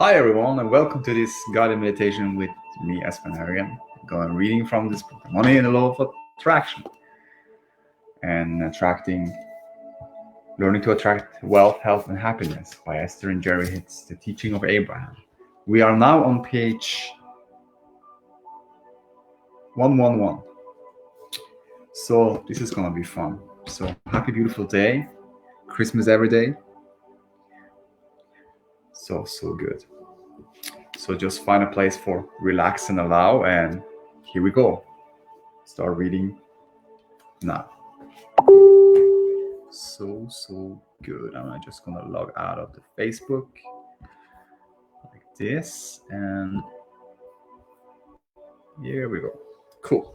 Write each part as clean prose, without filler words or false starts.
Hi everyone, and welcome to this guided meditation with me, Espen Haugen. Going reading from this book, Money and the Law of Attraction, and learning to attract wealth, health, and happiness by Esther and Jerry Hicks, the teaching of Abraham. We are now on page 111. So this is gonna be fun. So happy, beautiful day, Christmas every day. So good. So just find a place for relax and allow, and here we go. Start reading now. So good. I'm just gonna log out of the Facebook like this, and here we go. Cool.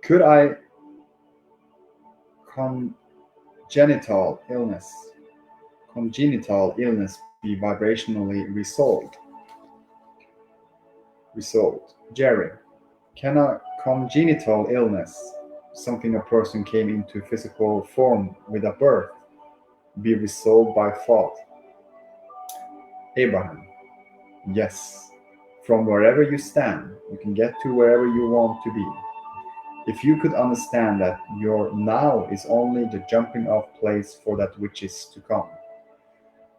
Could I congenital illness be vibrationally resolved? Jerry, can a congenital illness, something a person came into physical form with a birth, be resolved by thought? Abraham, yes. From wherever you stand, you can get to wherever you want to be. If you could understand that your now is only the jumping off place for that which is to come,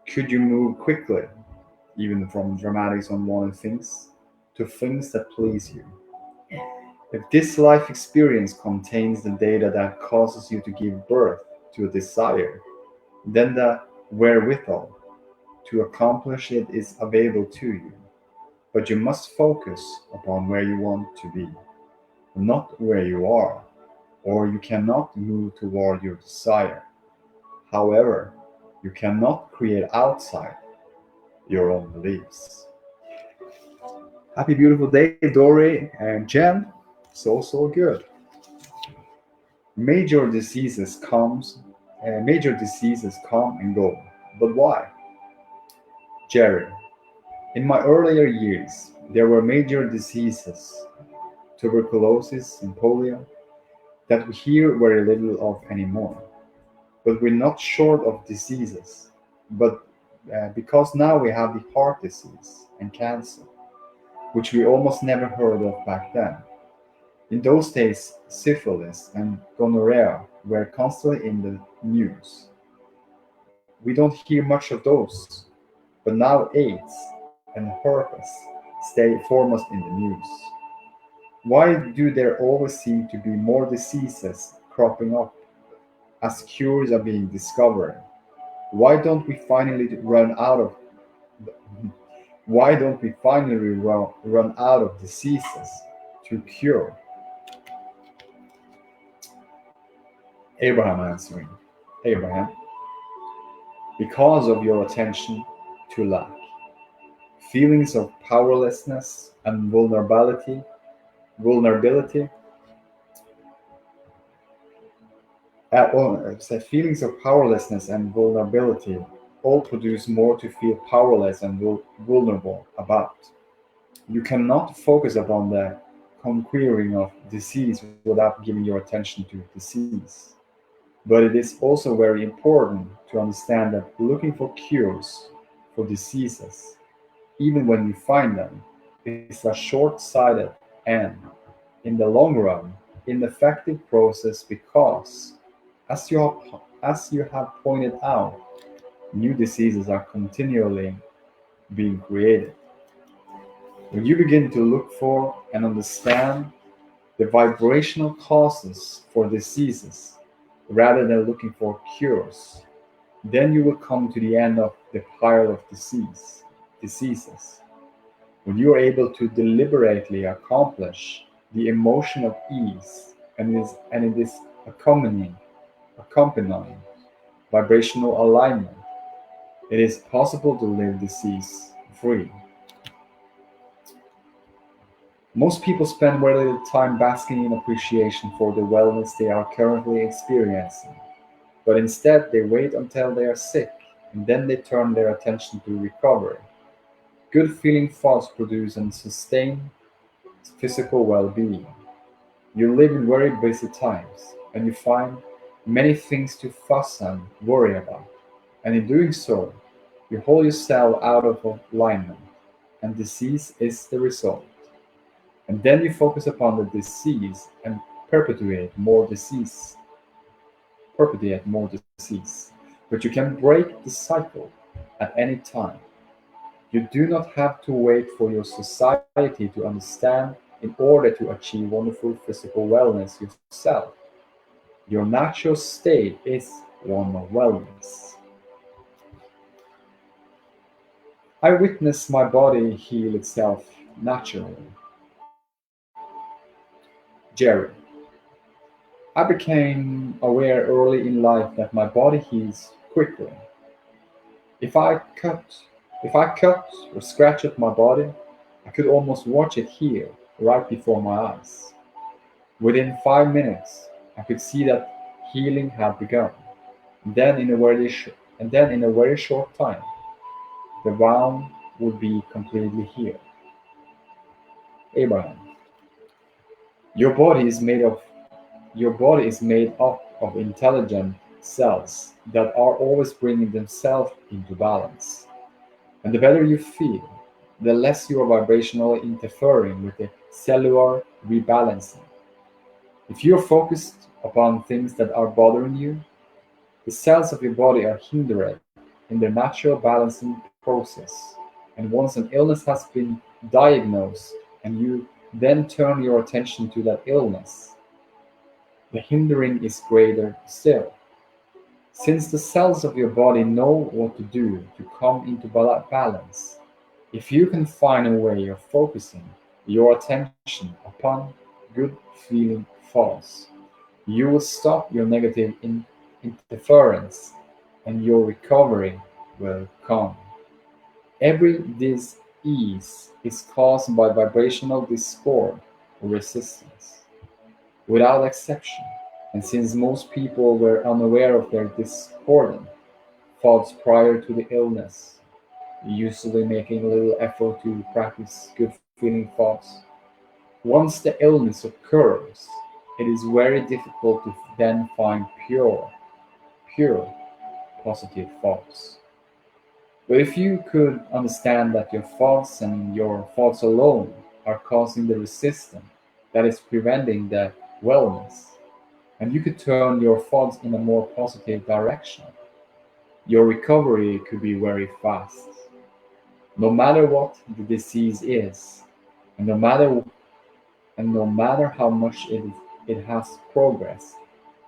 could you move quickly, even from dramatic unwanted things, to things that please you? If this life experience contains the data that causes you to give birth to a desire, then the wherewithal to accomplish it is available to you. But you must focus upon where you want to be, not where you are, or you cannot move toward your desire. However, you cannot create outside your own beliefs. Happy beautiful day, Dory and Jen. So good. Major diseases come and go, but why? Jerry, in my earlier years, there were major diseases, tuberculosis and polio, that we hear very little of anymore. But we're not short of diseases, but because now we have the heart disease and cancer, which we almost never heard of back then. In those days, syphilis and gonorrhea were constantly in the news. We don't hear much of those, but now AIDS and herpes stay foremost in the news. Why do there always seem to be more diseases cropping up as cures are being discovered? Why don't we finally run out of diseases to cure? Abraham answering, Abraham, because of your attention to lack, feelings of powerlessness and vulnerability, feelings of powerlessness and vulnerability all produce more to feel powerless and vulnerable about. You cannot focus upon the conquering of disease without giving your attention to disease. But it is also very important to understand that looking for cures for diseases, even when you find them, is a short-sighted and, in the long run, ineffective process because, as you have pointed out, new diseases are continually being created. When you begin to look for and understand the vibrational causes for diseases rather than looking for cures, then you will come to the end of the pile of diseases. When you are able to deliberately accomplish the emotion of ease and it is accompanying vibrational alignment, it is possible to live disease free. Most people spend very little time basking in appreciation for the wellness they are currently experiencing, but instead they wait until they are sick and then they turn their attention to recovery. Good feeling thoughts produce and sustain physical well-being. You live in very busy times, and you find many things to fuss and worry about. And in doing so, you hold yourself out of alignment, and disease is the result. And then you focus upon the disease and perpetuate more disease, perpetuate more disease. But you can break the cycle at any time. You do not have to wait for your society to understand in order to achieve wonderful physical wellness yourself. Your natural state is one of wellness. I witnessed my body heal itself naturally. Jerry. I became aware early in life that my body heals quickly. If I cut, if I cut or scratch at my body, I could almost watch it heal right before my eyes. Within 5 minutes, I could see that healing had begun. And then in a very short time, the wound would be completely healed. Abraham, your body is made of your body is made up of intelligent cells that are always bringing themselves into balance. And the better you feel, the less you are vibrationally interfering with the cellular rebalancing. If you are focused upon things that are bothering you, the cells of your body are hindered in their natural balancing process. And once an illness has been diagnosed and you then turn your attention to that illness, the hindering is greater still. Since the cells of your body know what to do to come into balance, if you can find a way of focusing your attention upon good feeling thoughts, you will stop your negative interference and your recovery will come. Every disease is caused by vibrational discord or resistance, without exception. And since most people were unaware of their discordant thoughts prior to the illness, usually making little effort to practice good feeling thoughts, once the illness occurs, it is very difficult to then find pure positive thoughts. But if you could understand that your thoughts and your thoughts alone are causing the resistance that is preventing the wellness, and you could turn your thoughts in a more positive direction, your recovery could be very fast. No matter what the disease is, and no matter how much it has progressed,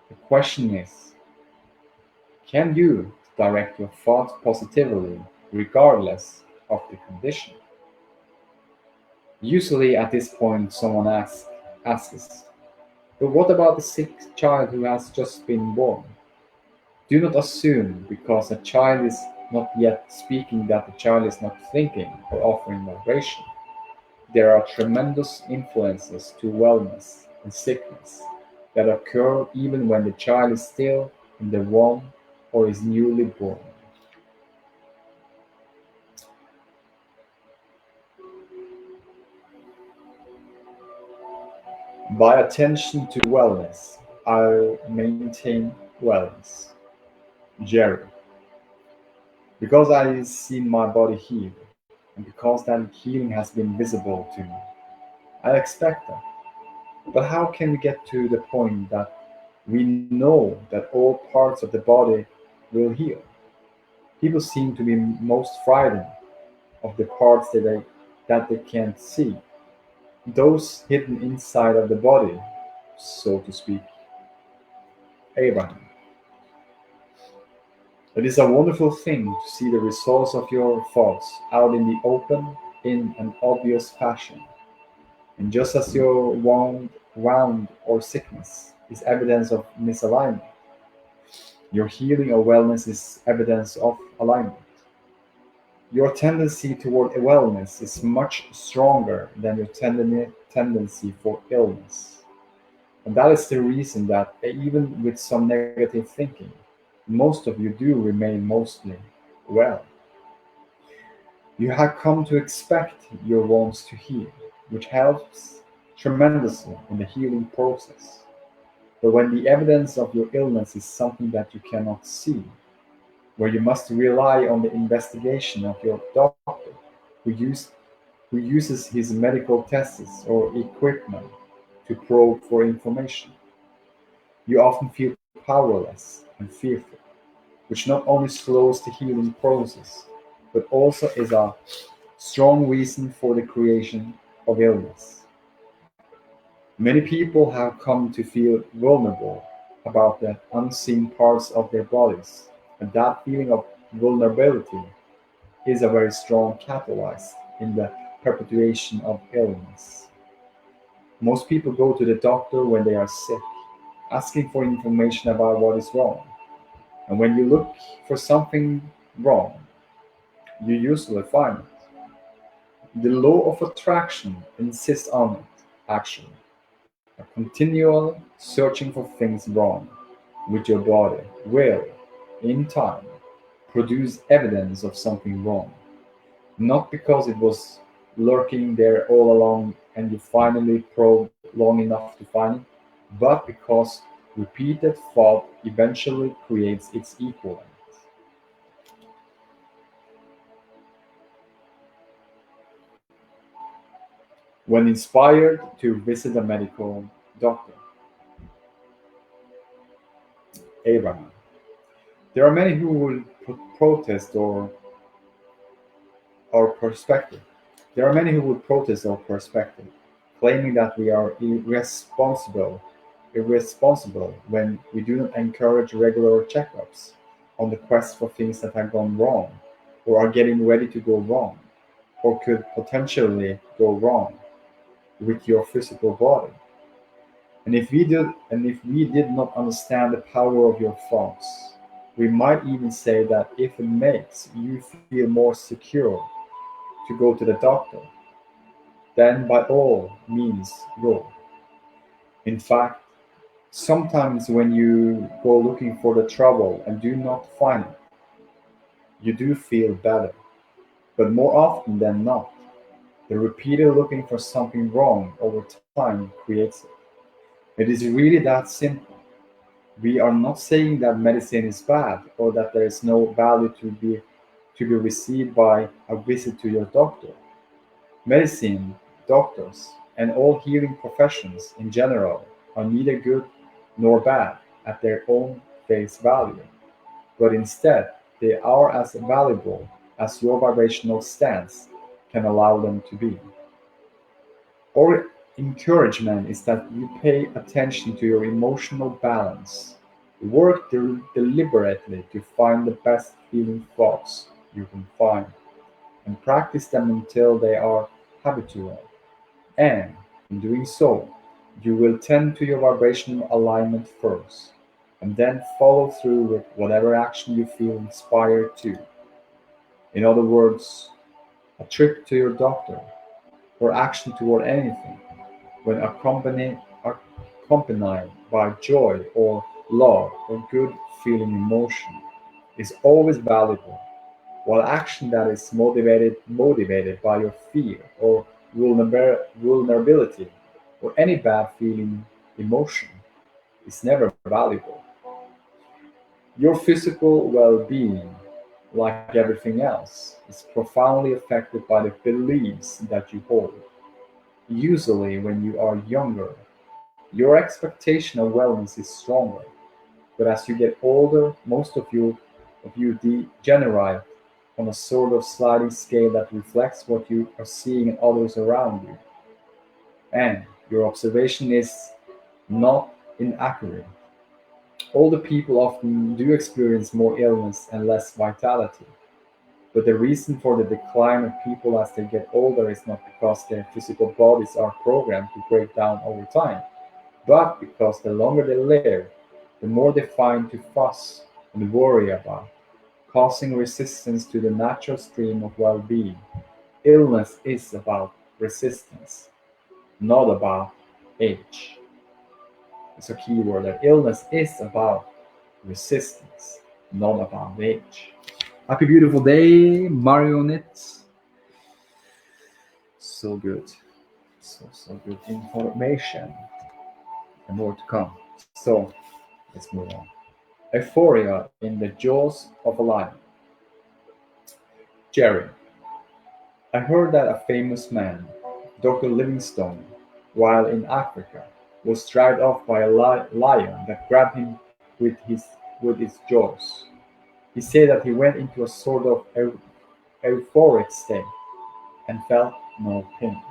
the question is, can you direct your thoughts positively regardless of the condition? Usually at this point someone asks, but what about the sick child who has just been born? Do not assume because a child is not yet speaking that the child is not thinking or offering vibration. There are tremendous influences to wellness and sickness that occur even when the child is still in the womb or is newly born. By attention to wellness, I'll maintain wellness. Jerry. Because I've seen my body heal, and because that healing has been visible to me, I expect that. But how can we get to the point that we know that all parts of the body will heal? People seem to be most frightened of the parts that they can't see, those hidden inside of the body, so to speak. Abraham. It is a wonderful thing to see the results of your thoughts out in the open in an obvious fashion. And just as your wound or sickness is evidence of misalignment, your healing or wellness is evidence of alignment. Your tendency toward wellness is much stronger than your tendency for illness. And that is the reason that even with some negative thinking, most of you do remain mostly well. You have come to expect your wounds to heal, which helps tremendously in the healing process. But when the evidence of your illness is something that you cannot see, where you must rely on the investigation of your doctor, who, use, who uses his medical tests or equipment to probe for information, you often feel powerless and fearful, which not only slows the healing process, but also is a strong reason for the creation of illness. Many people have come to feel vulnerable about the unseen parts of their bodies, and that feeling of vulnerability is a very strong catalyst in the perpetuation of illness. Most people go to the doctor when they are sick, asking for information about what is wrong. And when you look for something wrong, you usually find it. The law of attraction insists on it, actually. A continual searching for things wrong with your body will, in time, produce evidence of something wrong. Not because it was lurking there all along and you finally probed long enough to find it, but because repeated thought eventually creates its equivalent. When inspired to visit a medical doctor, Abraham. There are many who will protest our perspective. There are many who would protest our perspective, claiming that we are irresponsible when we do not encourage regular checkups on the quest for things that have gone wrong, or are getting ready to go wrong, or could potentially go wrong with your physical body. And if we did not understand the power of your thoughts, we might even say that if it makes you feel more secure to go to the doctor, then by all means go. In fact, sometimes when you go looking for the trouble and do not find it, you do feel better. But more often than not, the repeated looking for something wrong over time creates it. It is really that simple. We are not saying that medicine is bad or that there is no value to be received by a visit to your doctor. Medicine, doctors, and all healing professions in general are neither good nor bad at their own face value, but instead they are as valuable as your vibrational stance can allow them to be. Our encouragement is that you pay attention to your emotional balance. Work deliberately to find the best feeling thoughts you can find and practice them until they are habitual. And in doing so, you will tend to your vibrational alignment first, and then follow through with whatever action you feel inspired to. In other words, a trip to your doctor or action toward anything, when accompanied by joy or love or good feeling emotion, is always valuable, while action that is motivated by your fear or vulnerability or any bad feeling emotion is never valuable. Your physical well-being, like everything else, is profoundly affected by the beliefs that you hold. Usually, when you are younger, your expectation of wellness is stronger, but as you get older, most of you degenerate on a sort of sliding scale that reflects what you are seeing in others around you, and your observation is not inaccurate. Older people often do experience more illness and less vitality, but the reason for the decline of people as they get older is not because their physical bodies are programmed to break down over time, but because the longer they live, the more they find to fuss and worry about, causing resistance to the natural stream of well being. Illness is about resistance, not about age. It's a key word there. Illness is about resistance, not about age. Happy beautiful day, Marionette. So good. So good information. And more to come. So let's move on. Euphoria in the jaws of a lion. Jerry. I heard that a famous man, Dr. Livingstone, while in Africa, was dragged off by a lion that grabbed him with its jaws. He said that he went into a sort of euphoric state and felt no pain.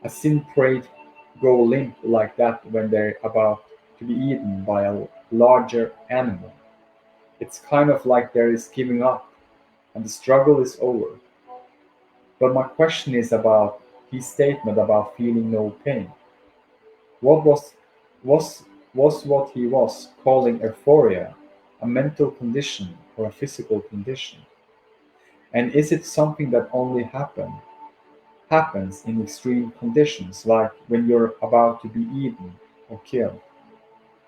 I've seen prey go limp like that when they're about to be eaten by a larger animal. It's kind of like there is giving up and the struggle is over. But my question is about his statement about feeling no pain. What was was what he was calling euphoria a mental condition or a physical condition? And is it something that only happens in extreme conditions, like when you're about to be eaten or killed?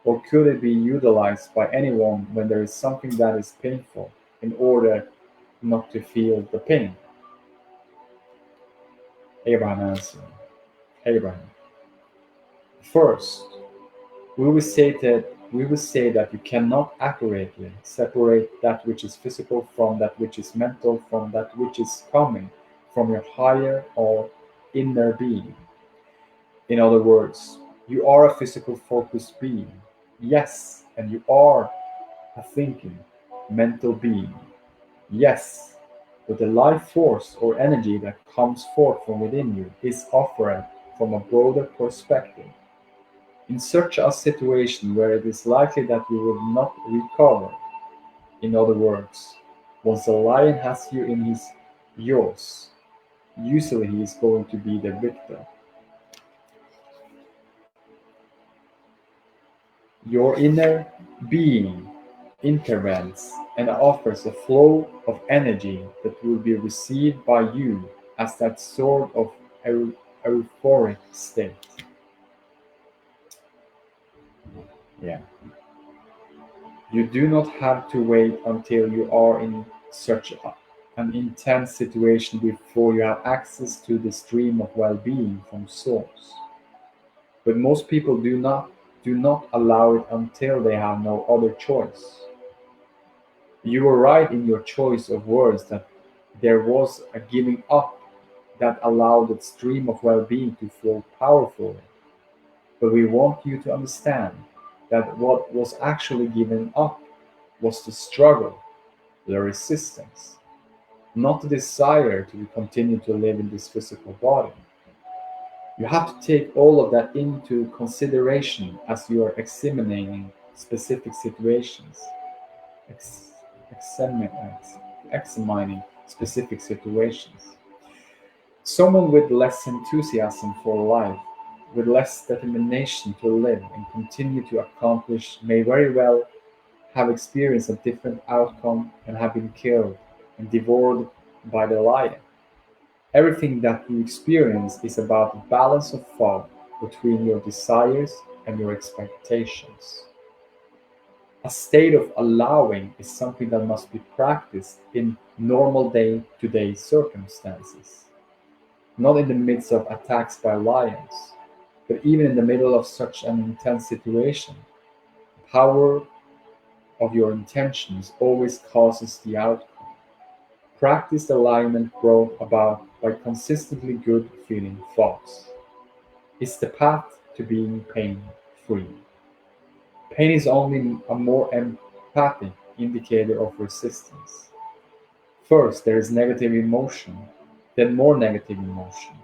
Or could it be utilized by anyone when there is something that is painful in order not to feel the pain? Abraham answered, Abraham, first, we will say that you cannot accurately separate that which is physical from that which is mental from that which is coming from your higher or inner being. In other words, you are a physical focused being, yes, and you are a thinking, mental being, yes, but the life force or energy that comes forth from within you is offered from a broader perspective. In such a situation where it is likely that you will not recover, in other words, once a lion has you in his jaws, usually he is going to be the victor. Your inner being intervenes and offers a flow of energy that will be received by you as that sort of euphoric state. Yeah. You do not have to wait until you are in such an intense situation before you have access to the stream of well-being from source. But most people do not allow it until they have no other choice. You were right in your choice of words that there was a giving up that allowed that stream of well-being to flow powerfully. But we want you to understand that what was actually given up was the struggle, the resistance, not the desire to continue to live in this physical body. You have to take all of that into consideration as you are examining specific situations, ex- examine, examining specific situations. Someone with less enthusiasm for life, with less determination to live and continue to accomplish, may very well have experienced a different outcome and have been killed and devoured by the lion. Everything that you experience is about the balance of thought between your desires and your expectations. A state of allowing is something that must be practiced in normal day to day circumstances, not in the midst of attacks by lions, but even in the middle of such an intense situation. The power of your intentions always causes the outcome. Practice alignment brought about by consistently good feeling thoughts. It's the path to being pain free. Pain is only a more empathic indicator of resistance. First, there is negative emotion, then more negative emotion,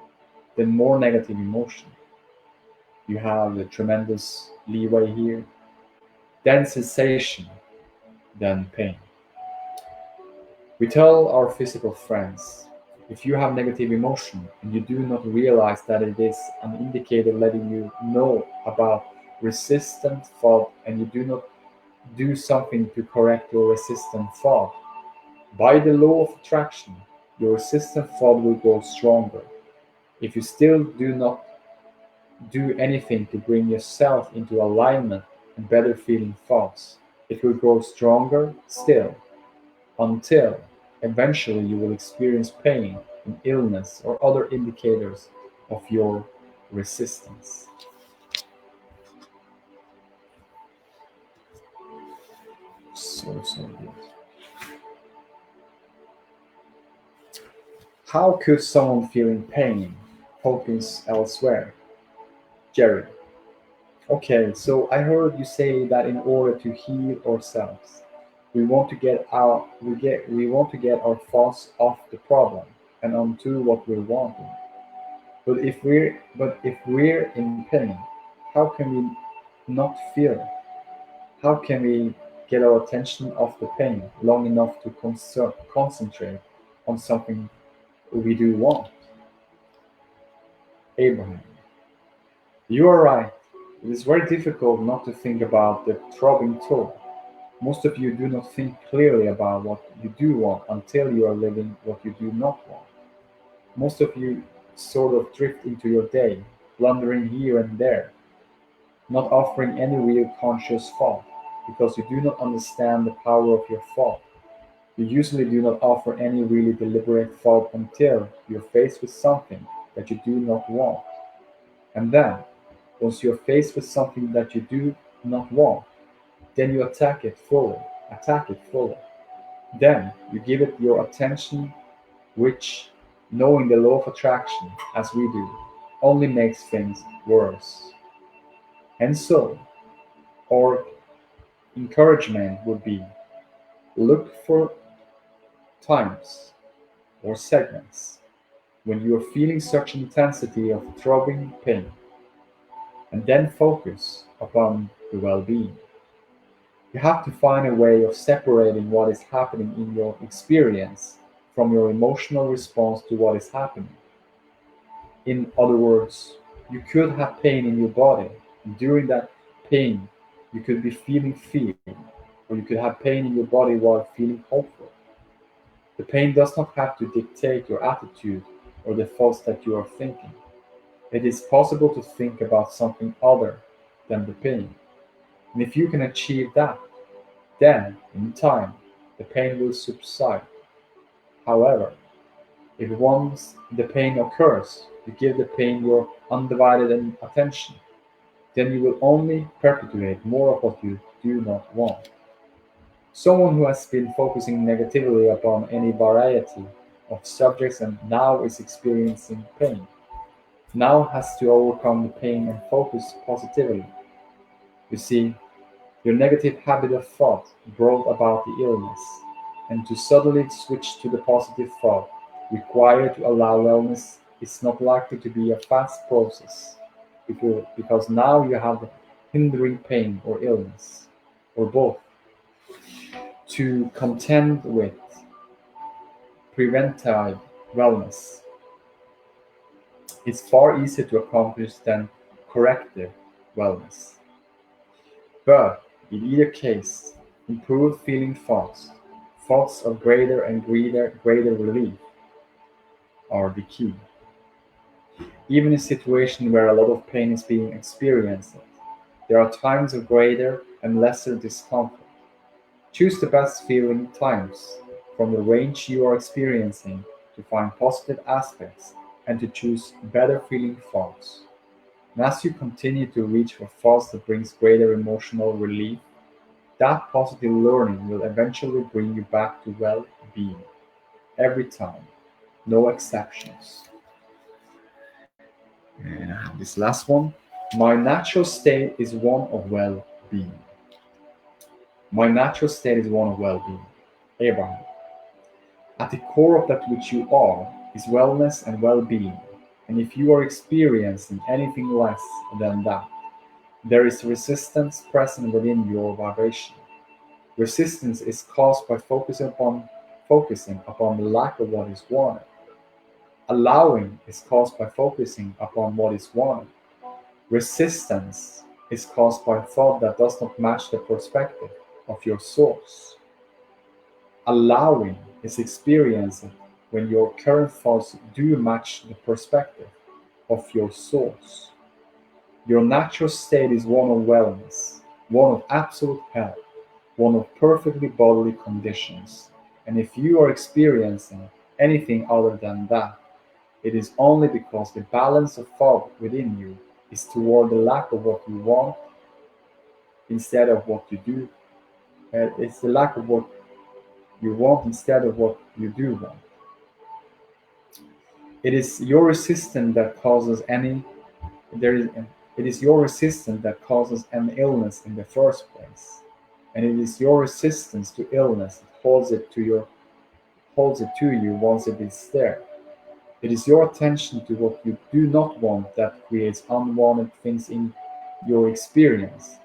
then more negative emotion. You have the tremendous leeway here, then sensation, then pain. We tell our physical friends, if you have negative emotion and you do not realize that it is an indicator letting you know about resistant thought and you do not do something to correct your resistant thought, by the law of attraction, your resistant thought will grow stronger. If you still do not do anything to bring yourself into alignment and better feeling thoughts, it will grow stronger still until eventually you will experience pain and illness or other indicators of your resistance. also good. How could someone feeling pain focus elsewhere? Jerry. Okay, so I heard you say that in order to heal ourselves, we want to get our thoughts off the problem and onto what we're wanting. But if we're in pain, how can we not feel it? How can we get our attention off the pain long enough to concentrate on something we do want? Abraham. You are right. It is very difficult not to think about the throbbing toe. Most of you do not think clearly about what you do want until you are living what you do not want. Most of you sort of drift into your day, blundering here and there, not offering any real conscious thought, because you do not understand the power of your thought. You usually do not offer any really deliberate thought until you're faced with something that you do not want. And then, once you're faced with something that you do not want, then you attack it fully. Then you give it your attention, which, knowing the law of attraction, as we do, only makes things worse. And so, our encouragement would be look for times or segments when you are feeling such intensity of throbbing pain, and then focus upon the well being. You have to find a way of separating what is happening in your experience from your emotional response to what is happening. In other words, you could have pain in your body, and during that pain, you could be feeling fear, or you could have pain in your body while feeling hopeful. The pain does not have to dictate your attitude or the thoughts that you are thinking. It is possible to think about something other than the pain. And if you can achieve that, then, in time, the pain will subside. However, if once the pain occurs, you give the pain your undivided attention, then you will only perpetuate more of what you do not want. Someone who has been focusing negatively upon any variety of subjects and now is experiencing pain, now has to overcome the pain and focus positively. You see, your negative habit of thought brought about the illness, and to suddenly switch to the positive thought required to allow wellness is not likely to be a fast process because now you have hindering pain or illness, or both, to contend with. Preventive wellness is far easier to accomplish than corrective wellness. But in either case, improved feeling thoughts, thoughts of greater and greater relief, are the key. Even in situations where a lot of pain is being experienced, there are times of greater and lesser discomfort. Choose the best feeling times from the range you are experiencing to find positive aspects and to choose better feeling thoughts. And as you continue to reach for thoughts that brings greater emotional relief, that positive learning will eventually bring you back to well-being every time, no exceptions. And I have this last one. My natural state is one of well-being. My natural state is one of well-being. Abraham. At the core of that which you are is wellness and well-being. And if you are experiencing anything less than that, there is resistance present within your vibration. Resistance is caused by focusing upon the lack of what is wanted. Allowing is caused by focusing upon what is wanted. Resistance is caused by thought that does not match the perspective of your source. Allowing is experienced when your current thoughts do match the perspective of your source. Your natural state is one of wellness, one of absolute health, one of perfectly bodily conditions. And if you are experiencing anything other than that, it is only because the balance of thought within you is toward the lack of what you want instead of what you do It's the lack of what you want instead of what you do want. It is your resistance that causes any there is it is your resistance that causes an illness in the first place. And it is your resistance to illness that holds it to you once it is there. It is your attention to what you do not want that creates unwanted things in your experience.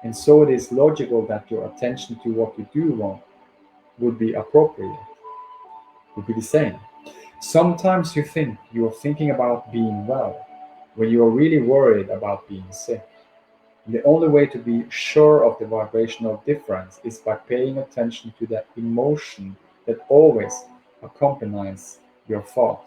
And so it is logical that your attention to what you do want would be appropriate, would be the same. Sometimes you think you are thinking about being well, when you are really worried about being sick. And the only way to be sure of the vibrational difference is by paying attention to the emotion that always accompanies your thought.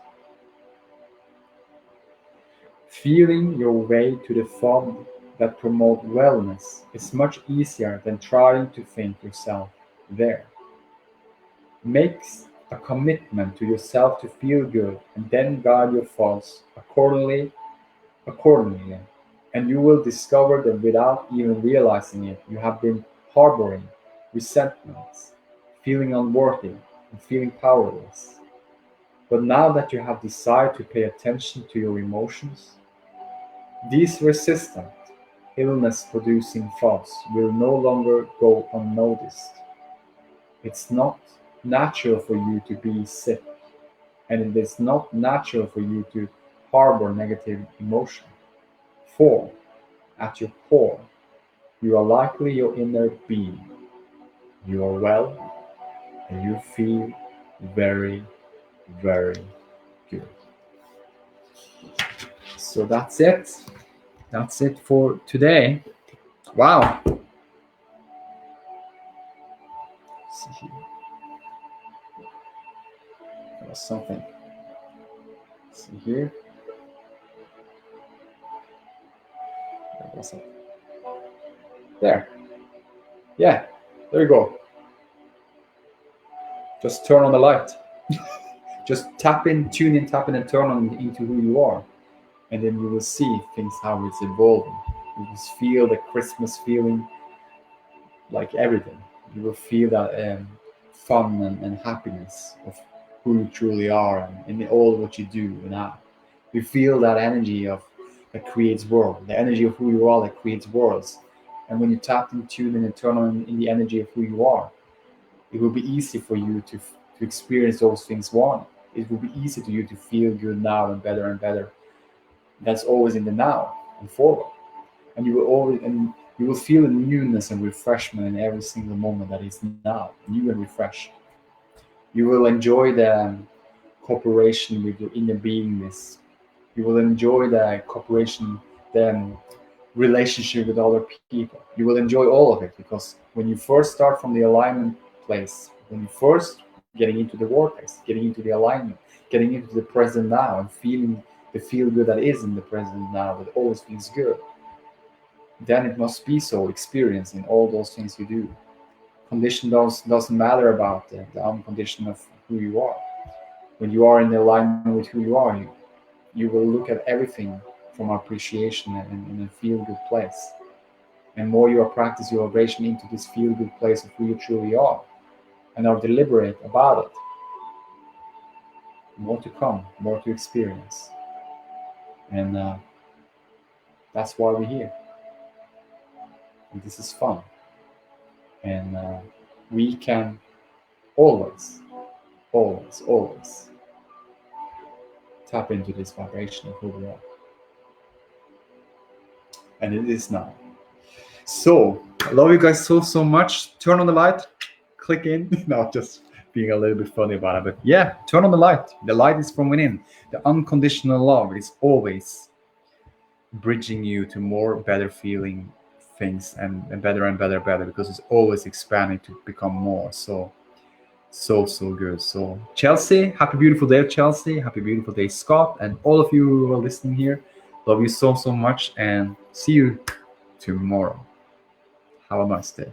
Feeling your way to the thought that promote wellness is much easier than trying to think yourself there. Make a commitment to yourself to feel good and then guide your thoughts accordingly, and you will discover that without even realizing it, you have been harboring resentments, feeling unworthy, and feeling powerless. But now that you have decided to pay attention to your emotions, these resistant, illness producing thoughts will no longer go unnoticed. It's not natural for you to be sick, and it is not natural for you to harbor negative emotion. For, at your core, you are likely your inner being. You are well, and you feel very, very good. So that's it. That's it for today. Wow. Let's see here. There was something. Let's see here. Where was it? There. Yeah, there you go. Just turn on the light. Just tap in, tune in, tap in, and turn on into who you are. And then you will see things how it's evolving. You will feel the Christmas feeling, like everything. You will feel that fun and happiness of who you truly are and in all what you do now. You feel that energy of that creates world, the energy of who you are that creates worlds. And when you tap and tune in and turn on in the energy of who you are, it will be easy for you to experience those things one. It will be easy to you to feel good now and better and better. That's always in the now and forward. And you will feel a newness and refreshment in every single moment that is now, new and refreshed. You will enjoy the cooperation with your inner beingness. You will enjoy the cooperation, the relationship with other people. You will enjoy all of it because when you first start from the alignment place, when you first getting into the vortex, getting into the alignment, getting into the present now and feeling the feel good that is in the present now that always feels good, then it must be so experiencing all those things you do. Condition doesn't matter about the uncondition of who you are. When you are in the alignment with who you are, you will look at everything from appreciation and in a feel good place. And more you are practice your vibration into this feel good place of who you truly are and are deliberate about it, more to come, more to experience. And that's why we're here. And this is fun. And we can always, always, always tap into this vibration of who we are. And it is now. So, I love you guys so much. Turn on the light, click in. No, just being a little bit funny about it. But yeah, turn on the light. The light is from within. The unconditional love is always bridging you to more better feeling things and better and better because it's always expanding to become more. So good. So Chelsea, happy beautiful day, Chelsea. Happy beautiful day, Scott, and all of you who are listening here. Love you so much, and see you tomorrow. Have a nice day.